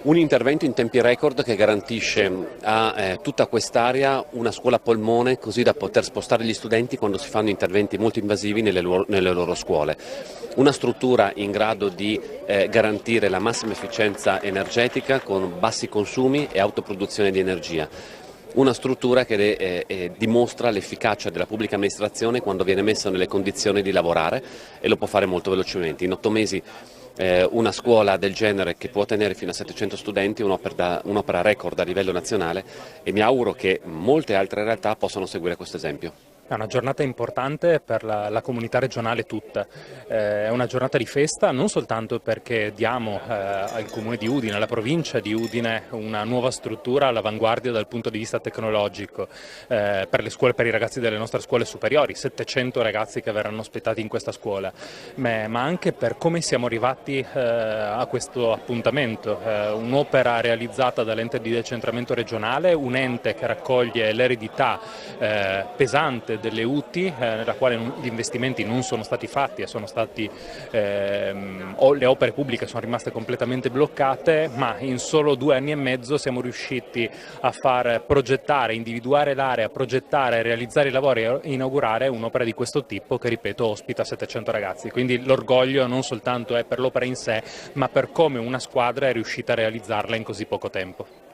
Un intervento in tempi record che garantisce a tutta quest'area una scuola polmone, così da poter spostare gli studenti quando si fanno interventi molto invasivi nelle loro scuole. Una struttura in grado di garantire la massima efficienza energetica con bassi consumi e autoproduzione di energia. Una struttura che dimostra l'efficacia della pubblica amministrazione quando viene messa nelle condizioni di lavorare, e lo può fare molto velocemente. In 8 mesi una scuola del genere, che può tenere fino a 700 studenti, un'opera record a livello nazionale, e mi auguro che molte altre realtà possano seguire questo esempio. È una giornata importante per la comunità regionale tutta, è una giornata di festa non soltanto perché diamo al Comune di Udine, alla provincia di Udine, una nuova struttura all'avanguardia dal punto di vista tecnologico per le scuole, per i ragazzi delle nostre scuole superiori, 700 ragazzi che verranno ospitati in questa scuola, ma anche per come siamo arrivati a questo appuntamento, un'opera realizzata dall'ente di decentramento regionale, un ente che raccoglie l'eredità pesante delle UTI, nella quale gli investimenti non sono stati fatti e le opere pubbliche sono rimaste completamente bloccate, ma in solo 2 anni e mezzo siamo riusciti a far progettare, individuare l'area, progettare, realizzare i lavori e inaugurare un'opera di questo tipo che, ripeto, ospita 700 ragazzi. Quindi l'orgoglio non soltanto è per l'opera in sé, ma per come una squadra è riuscita a realizzarla in così poco tempo.